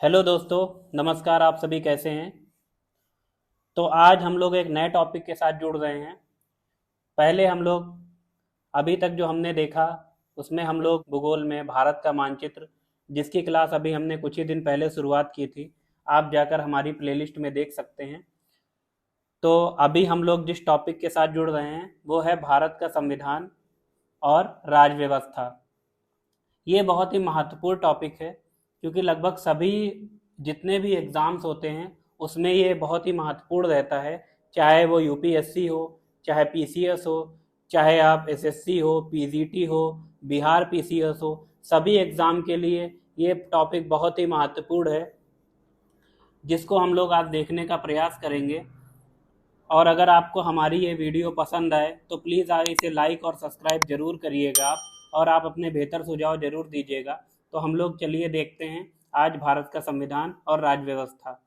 Hello दोस्तों, नमस्कार। आप सभी कैसे हैं? तो आज हम लोग एक नए टॉपिक के साथ जुड़ रहे हैं। पहले हम लोग अभी तक जो हमने देखा उसमें हम लोग भूगोल में भारत का मानचित्र, जिसकी क्लास अभी हमने कुछ ही दिन पहले शुरुआत की थी, आप जाकर हमारी प्लेलिस्ट में देख सकते हैं। तो अभी हम लोग जिस टॉपिक के साथ जुड़ रहे हैं वो है भारत का संविधान और राज व्यवस्था। ये बहुत ही महत्वपूर्ण टॉपिक है क्योंकि लगभग सभी जितने भी एग्ज़ाम्स होते हैं उसमें ये बहुत ही महत्वपूर्ण रहता है। चाहे वो यूपीएससी हो, चाहे पीसीएस हो, चाहे आप एसएससी हो, पीजीटी हो, बिहार पीसीएस हो, सभी एग्ज़ाम के लिए ये टॉपिक बहुत ही महत्वपूर्ण है, जिसको हम लोग आज देखने का प्रयास करेंगे। और अगर आपको हमारी ये वीडियो पसंद आए तो प्लीज़ आप इसे लाइक और सब्सक्राइब ज़रूर करिएगा आप, और आप अपने बेहतर सुझाव ज़रूर दीजिएगा। तो हम लोग चलिए देखते हैं आज भारत का संविधान और राज्य व्यवस्था।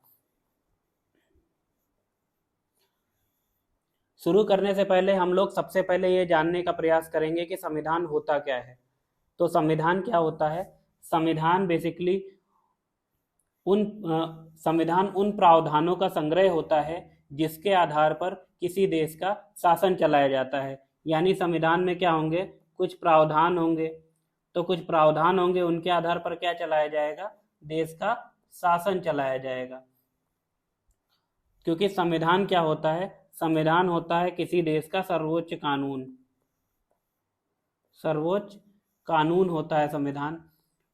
शुरू करने से पहले हम लोग सबसे पहले ये जानने का प्रयास करेंगे कि संविधान होता क्या है। तो संविधान क्या होता है? संविधान बेसिकली संविधान उन प्रावधानों का संग्रह होता है जिसके आधार पर किसी देश का शासन चलाया जाता है। यानी संविधान में क्या होंगे? कुछ प्रावधान होंगे। तो कुछ प्रावधान होंगे, उनके आधार पर क्या चलाया जाएगा? देश का शासन चलाया जाएगा। क्योंकि संविधान क्या होता है? संविधान होता है किसी देश का सर्वोच्च कानून। सर्वोच्च कानून होता है संविधान।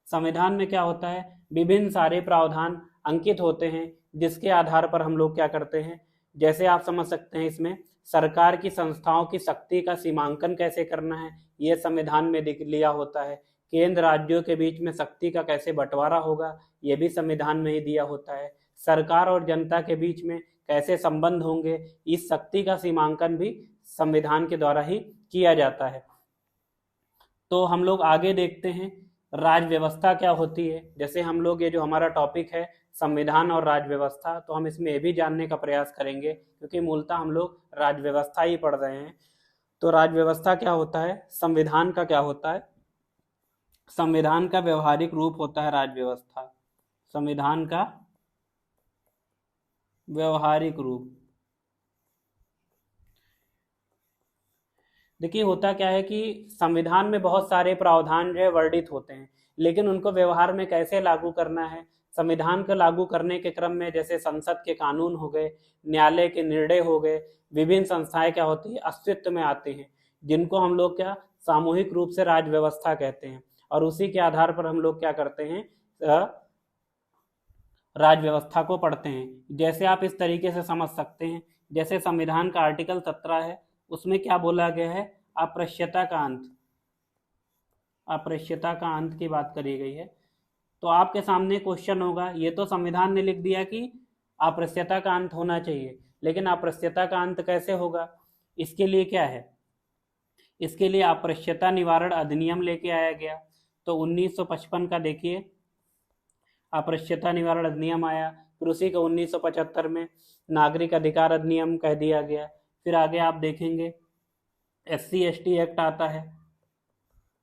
संविधान में क्या होता है? विभिन्न सारे प्रावधान अंकित होते हैं जिसके आधार पर हम लोग क्या करते हैं, जैसे आप समझ सकते हैं इसमें सरकार की संस्थाओं की शक्ति का सीमांकन कैसे करना है, ये संविधान में लिख लिया होता है। केंद्र राज्यों के बीच में शक्ति का कैसे बंटवारा होगा, ये भी संविधान में ही दिया होता है। सरकार और जनता के बीच में कैसे संबंध होंगे, इस शक्ति का सीमांकन भी संविधान के द्वारा ही किया जाता है। तो हम लोग आगे देखते हैं राज व्यवस्था क्या होती है। जैसे हम लोग ये जो हमारा टॉपिक है संविधान और राज व्यवस्था, तो हम इसमें ये भी जानने का प्रयास करेंगे क्योंकि मूलतः हम लोग राज व्यवस्था ही पढ़ रहे हैं। तो राज व्यवस्था क्या होता है? संविधान का क्या होता है? संविधान का व्यवहारिक रूप होता है राज व्यवस्था। संविधान का व्यवहारिक रूप। देखिए होता क्या है कि संविधान में बहुत सारे प्रावधान जो है वर्णित होते हैं, लेकिन उनको व्यवहार में कैसे लागू करना है। संविधान को लागू करने के क्रम में जैसे संसद के कानून हो गए, न्यायालय के निर्णय हो गए, विभिन्न संस्थाएं क्या होती है, अस्तित्व में आते हैं, जिनको हम लोग क्या सामूहिक रूप से राज व्यवस्था कहते हैं। और उसी के आधार पर हम लोग क्या करते हैं, राज व्यवस्था को पढ़ते हैं। जैसे आप इस तरीके से समझ सकते हैं, जैसे संविधान का आर्टिकल 17 है, उसमें क्या बोला गया है? अप्रश्यता का अंत। अप्रश्यता का अंत की बात करी गई है। तो आपके सामने क्वेश्चन होगा, ये तो संविधान ने लिख दिया कि अप्रश्यता का अंत होना चाहिए, लेकिन अप्रश्यता का अंत कैसे होगा? इसके लिए क्या है? इसके लिए अप्रश्यता निवारण अधिनियम लेके आया गया। तो 1955 का देखिए अप्रश्यता निवारण अधिनियम आया। फिर उसी को 1975 में नागरिक अधिकार अधिनियम कह दिया गया। फिर आगे आप देखेंगे SC/ST एक्ट आता है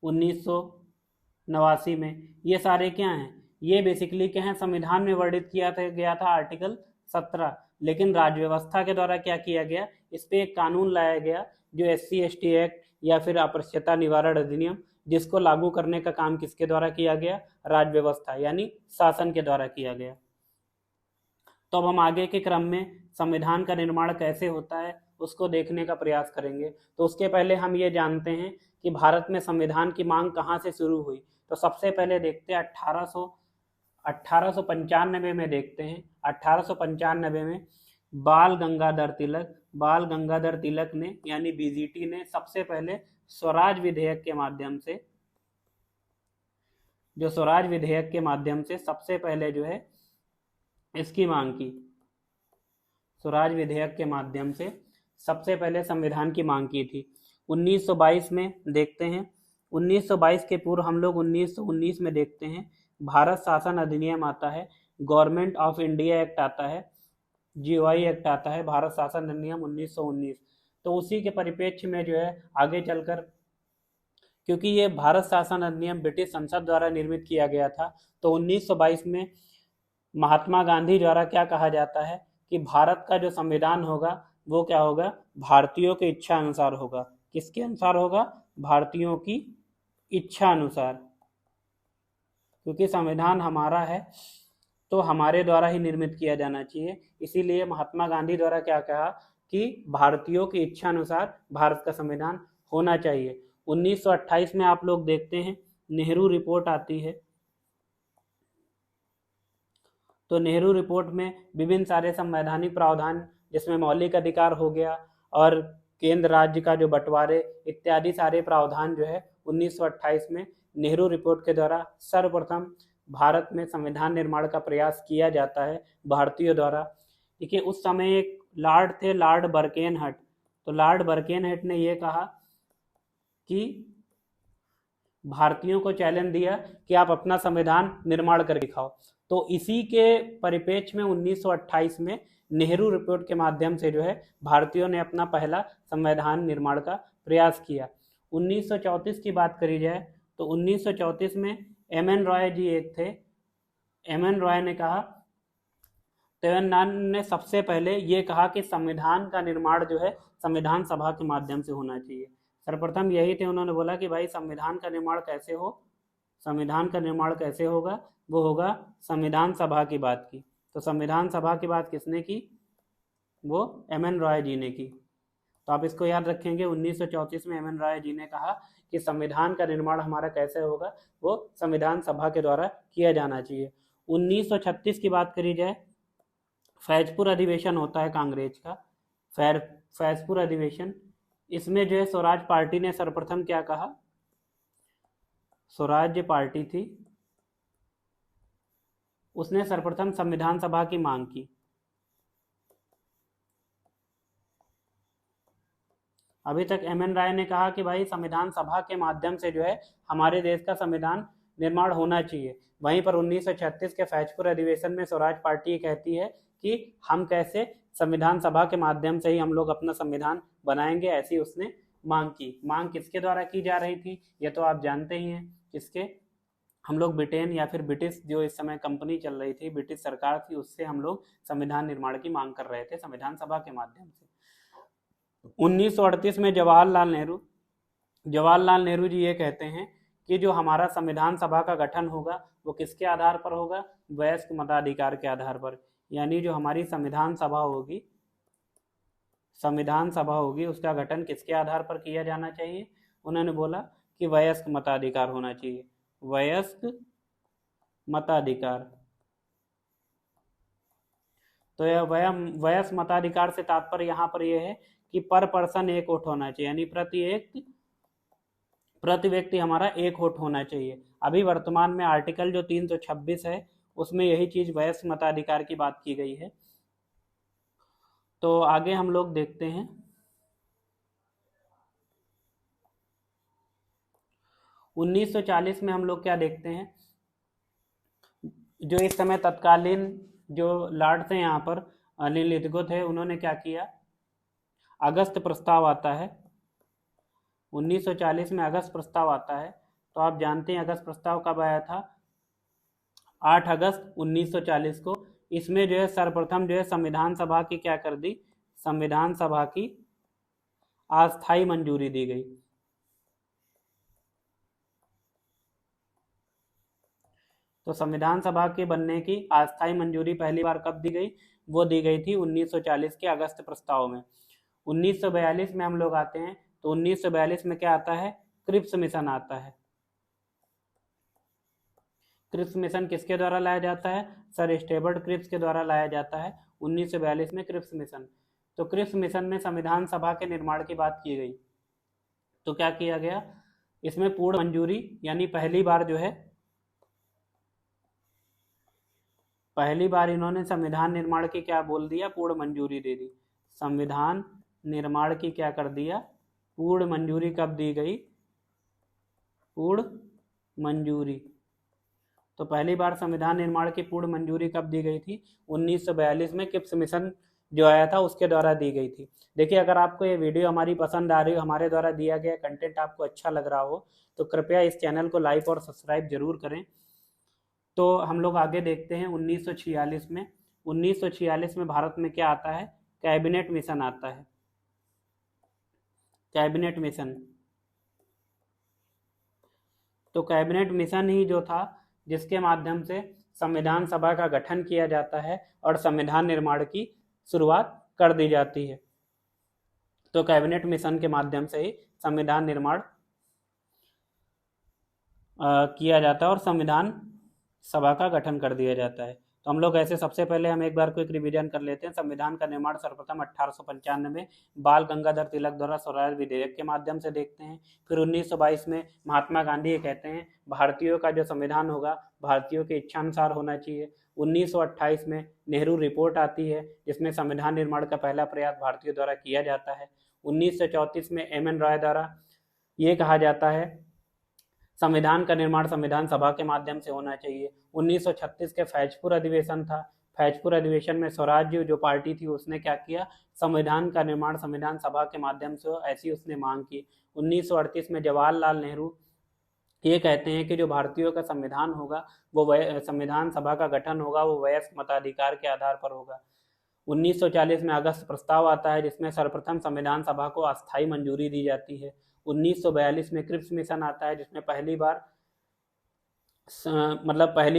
1989 में। ये सारे क्या हैं? ये बेसिकली क्या है? संविधान में वर्णित किया था गया था आर्टिकल 17, लेकिन राज्य व्यवस्था के द्वारा क्या किया गया, इस पे एक कानून लाया गया जो SC/ST एक्ट या फिर अप्रश्यता निवारण अधिनियम, जिसको लागू करने का काम किसके द्वारा किया गया? राज्य व्यवस्था यानी शासन के द्वारा किया गया। तो अब हम आगे के क्रम में संविधान का निर्माण कैसे होता है उसको देखने का प्रयास करेंगे। तो उसके पहले हम ये जानते हैं कि भारत में संविधान की मांग कहाँ से शुरू हुई। तो सबसे पहले देखते हैं 1895 में देखते हैं। 1895 में बाल गंगाधर तिलक ने यानी बीजीटी ने सबसे पहले स्वराज विधेयक के माध्यम से, जो स्वराज विधेयक के माध्यम से सबसे पहले जो है इसकी मांग की। स्वराज विधेयक के माध्यम से सबसे पहले संविधान की मांग की थी। 1922 में देखते हैं। 1922 के पूर्व हम लोग 1919 में देखते हैं भारत शासन अधिनियम आता है, गवर्नमेंट ऑफ इंडिया एक्ट आता है, GOI एक्ट आता है, भारत शासन अधिनियम 1919। तो उसी के परिप्रेक्ष्य में जो है आगे चलकर, क्योंकि ये भारत शासन अधिनियम ब्रिटिश संसद द्वारा निर्मित किया गया था, तो 1922 में महात्मा गांधी द्वारा क्या कहा जाता है कि भारत का जो संविधान होगा वो क्या होगा, भारतीयों की इच्छा अनुसार होगा। किसके अनुसार होगा, भारतीयों की इच्छा अनुसार, क्योंकि संविधान हमारा है तो हमारे द्वारा ही निर्मित किया जाना चाहिए। इसीलिए महात्मा गांधी द्वारा क्या कहा कि भारतीयों की इच्छा अनुसार भारत का संविधान होना चाहिए। 1928 में आप लोग देखते हैं नेहरू रिपोर्ट आती है, तो नेहरू रिपोर्ट में विभिन्न सारे संवैधानिक प्रावधान, जिसमें मौलिक अधिकार हो गया और केंद्र राज्य का जो बंटवारे इत्यादि सारे प्रावधान जो है 1928 में नेहरू रिपोर्ट के द्वारा सर्वप्रथम भारत में संविधान निर्माण का प्रयास किया जाता है भारतीयों द्वारा। देखिए उस समय एक लॉर्ड थे, लॉर्ड बर्केनहट। तो लॉर्ड बर्केनहट ने यह कहा कि भारतीयों को चैलेंज दिया कि आप अपना संविधान निर्माण कर दिखाओ। तो इसी के परिप्रेक्ष्य में 1928 में नेहरू रिपोर्ट के माध्यम से जो है भारतीयों ने अपना पहला संविधान निर्माण का प्रयास किया। 1934 की बात करी जाए तो 1934 में एम एन रॉय जी एक थे। एम एन रॉय ने कहा, तेवन्नान ने सबसे पहले ये कहा कि संविधान का निर्माण जो है संविधान सभा के माध्यम से होना चाहिए। सर्वप्रथम यही थे, उन्होंने बोला कि भाई संविधान का निर्माण कैसे हो, संविधान का निर्माण कैसे होगा, वो होगा संविधान सभा की बात की। तो संविधान सभा की बात किसने की, वो एम एन रॉय जी ने की। तो आप इसको याद रखेंगे, 1934 में एम एन रॉय जी ने कहा कि संविधान का निर्माण हमारा कैसे होगा, वो संविधान सभा के द्वारा किया जाना चाहिए। 1936 की बात करी जाए, फैजपुर अधिवेशन होता है कांग्रेस का, फैजपुर अधिवेशन। इसमें जो है स्वराज पार्टी ने सर्वप्रथम क्या कहा, स्वराज्य पार्टी थी, उसने सर्वप्रथम संविधान सभा की मांग की। अभी तक एम एन राय ने कहा कि भाई संविधान सभा के माध्यम से जो है हमारे देश का संविधान निर्माण होना चाहिए। वहीं पर 1936 के फैजपुर अधिवेशन में स्वराज पार्टी कहती है कि हम कैसे संविधान सभा के माध्यम से ही हम लोग अपना संविधान बनाएंगे, ऐसी उसने मांग की। मांग किसके द्वारा की जा रही थी, ये तो आप जानते ही हैं, किसके, हम लोग ब्रिटेन या फिर ब्रिटिश जो इस समय कंपनी चल रही थी, ब्रिटिश सरकार थी, उससे हम लोग संविधान निर्माण की मांग कर रहे थे संविधान सभा के माध्यम से। 1938 में जवाहरलाल नेहरू जी ये कहते हैं कि जो हमारा संविधान सभा का गठन होगा वो किसके आधार पर होगा, वयस्क मताधिकार के आधार पर। यानी जो हमारी संविधान सभा होगी उसका गठन किसके आधार पर किया जाना चाहिए, उन्होंने बोला कि वयस्क मताधिकार होना चाहिए, वयस्क मताधिकार। तो यह वयस्क मताधिकार से तात्पर्य यहाँ पर यह है कि पर पर्सन एक वोट होना चाहिए, यानी प्रति व्यक्ति हमारा एक वोट होना चाहिए। अभी वर्तमान में आर्टिकल जो 326 है उसमें यही चीज वयस्क मताधिकार की बात की गई है। तो आगे हम लोग देखते हैं, 1940 में हम लोग क्या देखते हैं, जो इस समय तत्कालीन जो लॉर्ड थे यहाँ पर अनिल लिथगो थे, उन्होंने क्या किया, अगस्त प्रस्ताव आता है 1940 में, अगस्त प्रस्ताव आता है। तो आप जानते हैं अगस्त प्रस्ताव कब आया था, 8 अगस्त 1940 को। इसमें जो है सर्वप्रथम जो है संविधान सभा की क्या कर दी, संविधान सभा की अस्थायी मंजूरी दी गई। तो संविधान सभा के बनने की अस्थायी मंजूरी पहली बार कब दी गई, वो दी गई थी 1940 के अगस्त प्रस्ताव में। 1942 में हम लोग आते हैं, तो 1942 में क्या आता है, क्रिप्स मिशन आता है। क्रिप्स मिशन किसके द्वारा लाया जाता है, सर स्टेवर्ट क्रिप्स के द्वारा लाया जाता है 1942 में क्रिप्स मिशन। तो क्रिप्स मिशन में संविधान सभा के निर्माण की बात की गई। तो क्या किया गया, इसमें पूर्ण मंजूरी, यानी पहली बार इन्होंने संविधान निर्माण की क्या बोल दिया, पूर्ण मंजूरी दे दी। संविधान निर्माण की क्या कर दिया, पूर्ण मंजूरी कब दी गई, पूर्ण मंजूरी। तो पहली बार संविधान निर्माण की पूर्ण मंजूरी कब दी गई थी, 1942 में क्रिप्स मिशन जो आया था उसके द्वारा दी गई थी। देखिए अगर आपको ये वीडियो हमारी पसंद आ रही हो, हमारे द्वारा दिया गया कंटेंट आपको अच्छा लग रहा हो, तो कृपया इस चैनल को लाइक और सब्सक्राइब जरूर करें। तो हम लोग आगे देखते हैं 1946 में। 1946 में भारत में क्या आता है? कैबिनेट मिशन आता है। Cabinet mission. तो कैबिनेट मिशन ही जो था जिसके माध्यम से संविधान सभा का गठन किया जाता है और संविधान निर्माण की शुरुआत कर दी जाती है। तो कैबिनेट मिशन के माध्यम से ही संविधान निर्माण किया जाता है और संविधान सभा का गठन कर दिया जाता है। तो हम लोग ऐसे सबसे पहले हम एक बार को एक रिवीजन कर लेते हैं। संविधान का निर्माण सर्वप्रथम 1895 में बाल गंगाधर तिलक द्वारा स्वराज विधेयक के माध्यम से देखते हैं। फिर 1922 में महात्मा गांधी ये कहते हैं भारतीयों का जो संविधान होगा भारतीयों के इच्छानुसार होना चाहिए। 1928 में नेहरू रिपोर्ट आती है जिसमें संविधान निर्माण का पहला प्रयास भारतीयों द्वारा किया जाता है। 1934 में एम एन रॉय द्वारा ये कहा जाता है संविधान का निर्माण संविधान सभा के माध्यम से होना चाहिए। 1936 के फैजपुर अधिवेशन था। फैजपुर अधिवेशन में स्वराज्य जो पार्टी थी उसने क्या किया? संविधान का निर्माण संविधान सभा के माध्यम से हो, ऐसी उसने मांग की। 1938 में जवाहरलाल नेहरू ये कहते हैं कि जो भारतीयों का संविधान होगा वो संविधान सभा का गठन होगा वो वयस्क मताधिकार के आधार पर होगा। 1940 में अगस्त प्रस्ताव आता है जिसमें सर्वप्रथम संविधान सभा को अस्थायी मंजूरी दी जाती है। 1942 में क्रिप्स मिशन आता है जिसमें पहली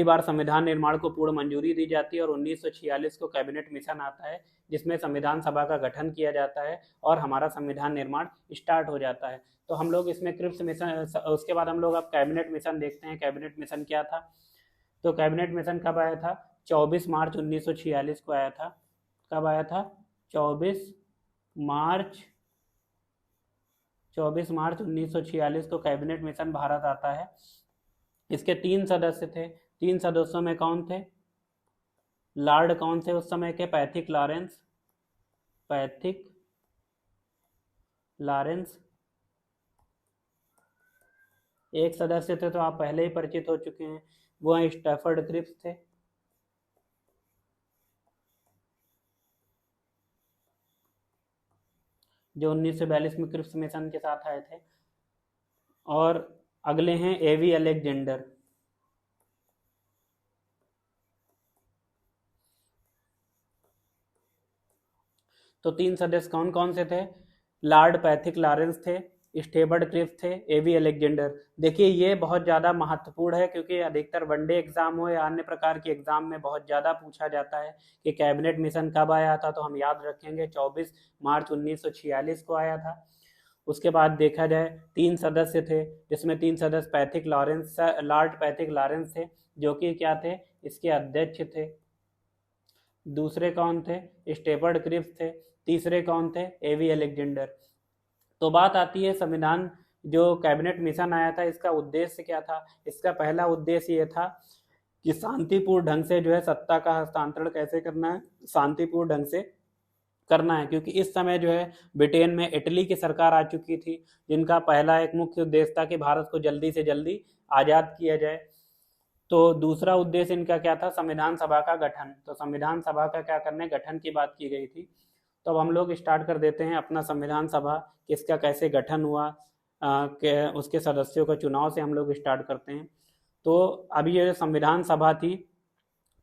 बार संविधान निर्माण को पूर्ण मंजूरी दी जाती है और 1946 को कैबिनेट मिशन आता है जिसमें संविधान सभा का गठन किया जाता है और हमारा संविधान निर्माण स्टार्ट हो जाता है। तो हम लोग इसमें क्रिप्स मिशन, उसके बाद हम लोग अब कैबिनेट मिशन देखते हैं। कैबिनेट मिशन क्या था? तो कैबिनेट मिशन कब आया था? 24 मार्च 1946 को आया था। कब आया था? 24 मार्च 1946 को कैबिनेट मिशन भारत आता है। इसके 3 सदस्य थे। 3 सदस्यों में कौन थे? लॉर्ड कौन थे उस समय के? पैथिक लॉरेंस एक सदस्य थे, तो आप पहले ही परिचित हो चुके हैं, वो हैं स्टैफर्ड क्रिप्स थे। जो 1942 में क्रिप्स मिशन के साथ आए थे। और अगले हैं एवी अलेक्जेंडर। तो 3 सदस्य कौन कौन से थे? लॉर्ड पैथिक लॉरेंस थे, स्टेबर्ड क्रिप्स थे, एवी अलेक्जेंडर। देखिए ये बहुत ज़्यादा महत्वपूर्ण है क्योंकि अधिकतर वनडे एग्जाम हो या अन्य प्रकार के एग्जाम में बहुत ज़्यादा पूछा जाता है कि कैबिनेट मिशन कब आया था। तो हम याद रखेंगे 24 मार्च 1946 को आया था। उसके बाद देखा जाए 3 सदस्य थे जिसमें 3 सदस्य लॉर्ड पैथिक लॉरेंस थे जो कि क्या थे? इसके अध्यक्ष थे। दूसरे कौन थे? स्टेफर्ड क्रिप्स थे। तीसरे कौन थे? एवी अलेक्जेंडर। तो बात आती है संविधान जो कैबिनेट मिशन आया था इसका उद्देश्य क्या था? इसका पहला उद्देश्य ये था कि शांतिपूर्ण ढंग से जो है सत्ता का हस्तांतरण कैसे करना है, शांतिपूर्ण ढंग से करना है। क्योंकि इस समय जो है ब्रिटेन में इटली की सरकार आ चुकी थी जिनका पहला एक मुख्य उद्देश्य था कि भारत को जल्दी से जल्दी आज़ाद किया जाए। तो दूसरा उद्देश्य इनका क्या था? संविधान सभा का गठन। तो संविधान सभा का क्या करने? गठन की बात की गई थी। तो अब हम लोग स्टार्ट कर देते हैं अपना संविधान सभा किसका कैसे गठन हुआ, उसके सदस्यों का चुनाव से हम लोग स्टार्ट करते हैं। तो अभी ये संविधान सभा थी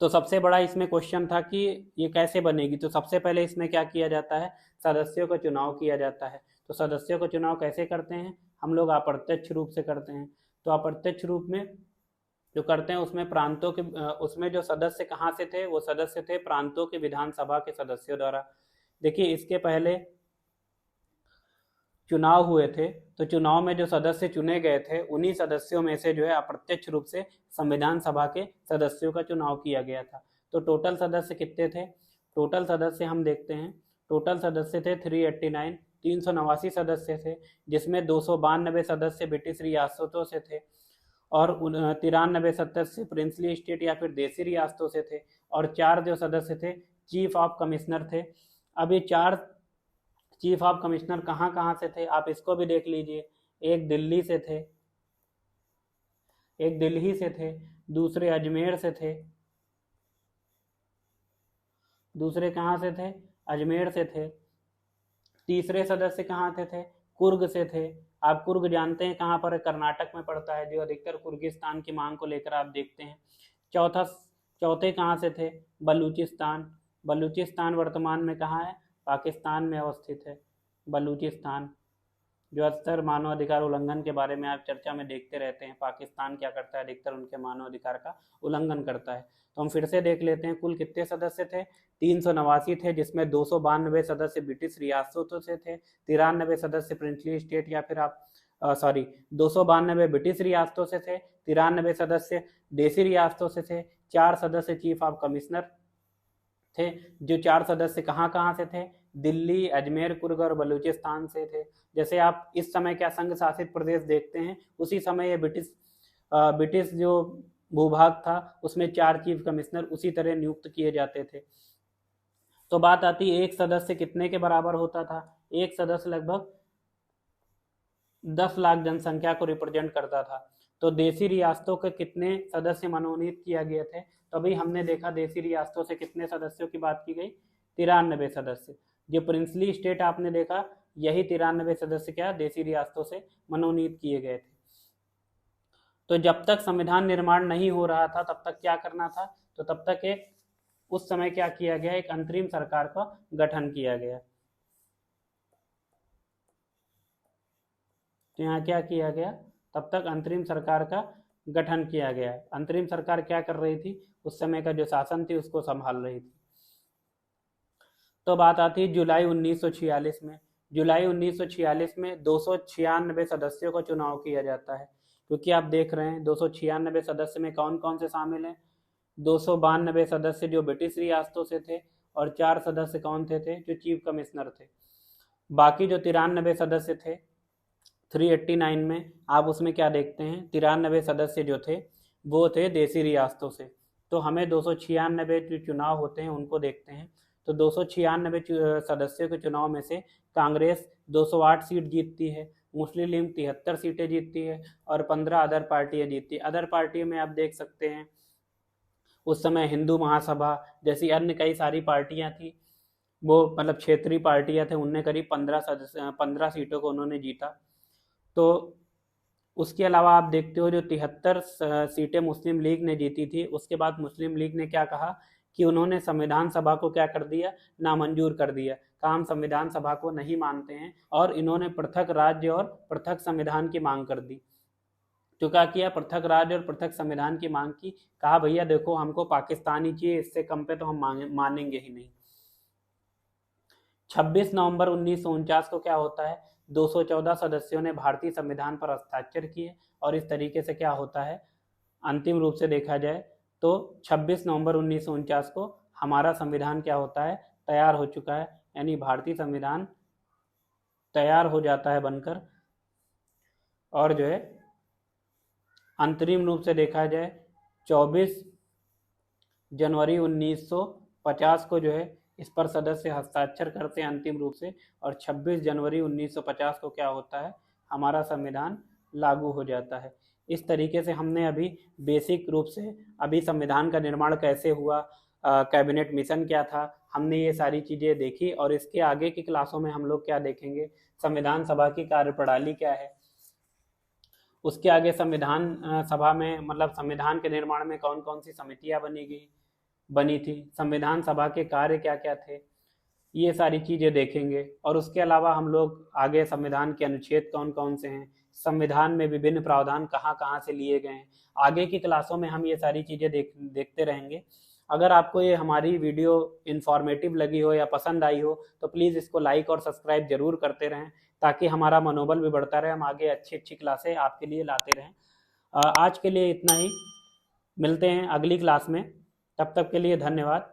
तो सबसे बड़ा इसमें क्वेश्चन था कि ये कैसे बनेगी। तो सबसे पहले इसमें क्या किया जाता है? सदस्यों का चुनाव किया जाता है। तो सदस्यों का चुनाव कैसे करते हैं? हम लोग अप्रत्यक्ष रूप से करते हैं। तो अप्रत्यक्ष रूप में जो करते हैं उसमें प्रांतों के उसमें जो सदस्य कहाँ से थे? वो सदस्य थे प्रांतों के विधानसभा के सदस्यों द्वारा। देखिए इसके पहले चुनाव हुए थे तो चुनाव में जो सदस्य चुने गए थे उन्हीं सदस्यों में से जो है अप्रत्यक्ष रूप से संविधान सभा के सदस्यों का चुनाव किया गया था। तो टोटल सदस्य कितने थे? टोटल सदस्य हम देखते हैं। टोटल सदस्य थे 389, 389 सदस्य थे जिसमें 292 सदस्य ब्रिटिश रियासतों से थे और 93 सदस्य प्रिंसली स्टेट या फिर देसी रियासतों से थे और 4 जो सदस्य थे चीफ ऑफ कमिश्नर थे। अब ये 4 चीफ ऑफ कमिश्नर कहाँ कहाँ से थे आप इसको भी देख लीजिए। एक दिल्ली से थे, एक दिल्ली से थे, दूसरे अजमेर से थे, दूसरे कहाँ से थे? अजमेर से थे। तीसरे सदस्य कहाँ थे? कुर्ग से थे। आप कुर्ग जानते हैं कहाँ पर? कर्नाटक में पड़ता है, जो अधिकतर कुर्गिस्तान की मांग को लेकर आप देखते हैं। चौथा चौथे कहाँ से थे? बलूचिस्तान। बलूचिस्तान वर्तमान में कहाँ है? पाकिस्तान में अवस्थित है बलूचिस्तान, जो अक्सर मानवाधिकार उल्लंघन के बारे में आप चर्चा में देखते रहते हैं। पाकिस्तान क्या करता है? अधिकतर उनके मानवाधिकार का उल्लंघन करता है। तो हम फिर से देख लेते हैं कुल कितने सदस्य थे। 389 थे, जिसमें 292 सदस्य ब्रिटिश रियासतों से थे, 93 सदस्य प्रिंसली स्टेट या फिर आप 292 ब्रिटिश रियासतों से थे, 93 सदस्य देसी रियासतों से थे, 4 सदस्य चीफ ऑफ कमिश्नर थे। जो 4 सदस्य कहाँ कहाँ से थे? दिल्ली, अजमेर, कुर्ग और बलूचिस्तान से थे। जैसे आप इस समय क्या संघ शासित प्रदेश देखते हैं, उसी समय ये ब्रिटिश जो भूभाग था उसमें 4 चीफ कमिश्नर उसी तरह नियुक्त किए जाते थे। तो बात आती है एक सदस्य कितने के बराबर होता था? एक सदस्य लगभग 10 लाख जनसंख्या को रिप्रेजेंट करता था। तो देसी रियासतों के कितने सदस्य मनोनीत किया गए थे? तो अभी हमने देखा देसी रियासतों से कितने सदस्यों की बात की गई? 93 सदस्य। जो प्रिंसली स्टेट आपने देखा, यही 93 सदस्य क्या देसी रियासतों से मनोनीत किए गए थे। तो जब तक संविधान निर्माण नहीं हो रहा था तब तक क्या करना था? तो तब तक उस समय क्या किया गया? एक अंतरिम सरकार का गठन किया गया। तो यहाँ क्या किया गया? तब तक अंतरिम सरकार का गठन किया गया। अंतरिम सरकार क्या कर रही थी? उस समय का जो शासन थी उसको संभाल रही थी। तो बात आती है जुलाई 1946 में। जुलाई 1946 में 296 सदस्यों का चुनाव किया जाता है, क्योंकि आप देख रहे हैं 296 सदस्य में कौन कौन से शामिल हैं? 292 सदस्य जो ब्रिटिश रियासतों से थे और 4 सदस्य कौन थे जो चीफ कमिश्नर थे। बाकी जो 93 सदस्य थे 389 में, आप उसमें क्या देखते हैं? 93 सदस्य जो थे वो थे देसी रियासतों से। तो हमें 296 जो चुनाव होते हैं उनको देखते हैं। तो 296 सदस्यों के चुनाव में से कांग्रेस 208 सीट जीतती है, मुस्लिम लीग 73 सीटें जीतती है और 15 अदर पार्टियां जीतती है। अदर पार्टियों में आप देख सकते हैं उस समय हिंदू महासभा जैसी अन्य कई सारी पार्टियां थी, वो मतलब क्षेत्रीय पार्टियां थे, उनने करीब 15 सीटों को उन्होंने जीता। तो उसके अलावा आप देखते हो जो 73 सीटें मुस्लिम लीग ने जीती थी, उसके बाद मुस्लिम लीग ने क्या कहा कि उन्होंने संविधान सभा को क्या कर दिया? नामंजूर कर दिया। कहा हम संविधान सभा को नहीं मानते हैं, और इन्होंने पृथक राज्य और पृथक संविधान की मांग कर दी। तो क्या किया? पृथक राज्य और पृथक संविधान की मांग की। कहा भैया देखो हमको पाकिस्तान ही चाहिए, इससे कम पे तो हम मानेंगे ही नहीं। 26 नवंबर 1949 को क्या होता है? 214 सदस्यों ने भारतीय संविधान पर हस्ताक्षर किए, और इस तरीके से क्या होता है? अंतिम रूप से देखा जाए तो 26 नवंबर 1949 को हमारा संविधान क्या होता है? तैयार हो चुका है, यानी भारतीय संविधान तैयार हो जाता है बनकर। और जो है अंतरिम रूप से देखा जाए 24 जनवरी 1950 को जो है इस पर सदस्य हस्ताक्षर करते हैं अंतिम रूप से, और 26 जनवरी 1950 को क्या होता है? हमारा संविधान लागू हो जाता है। इस तरीके से हमने अभी बेसिक रूप से अभी संविधान का निर्माण कैसे हुआ, कैबिनेट मिशन क्या था, हमने ये सारी चीज़ें देखी। और इसके आगे की क्लासों में हम लोग क्या देखेंगे? संविधान सभा की कार्यप्रणाली क्या है, उसके आगे संविधान सभा में मतलब संविधान के निर्माण में कौन कौन सी समितियां बनी थी, संविधान सभा के कार्य क्या क्या थे, ये सारी चीज़ें देखेंगे। और उसके अलावा हम लोग आगे संविधान के अनुच्छेद कौन कौन से हैं, संविधान में विभिन्न प्रावधान कहाँ कहाँ से लिए गए हैं, आगे की क्लासों में हम ये सारी चीज़ें देखते रहेंगे। अगर आपको ये हमारी वीडियो इन्फॉर्मेटिव लगी हो या पसंद आई हो तो प्लीज़ इसको लाइक और सब्सक्राइब जरूर करते रहें, ताकि हमारा मनोबल भी बढ़ता रहे, हम आगे अच्छी अच्छी क्लासें आपके लिए लाते रहें। आज के लिए इतना ही, मिलते हैं अगली क्लास में, तब तक के लिए धन्यवाद।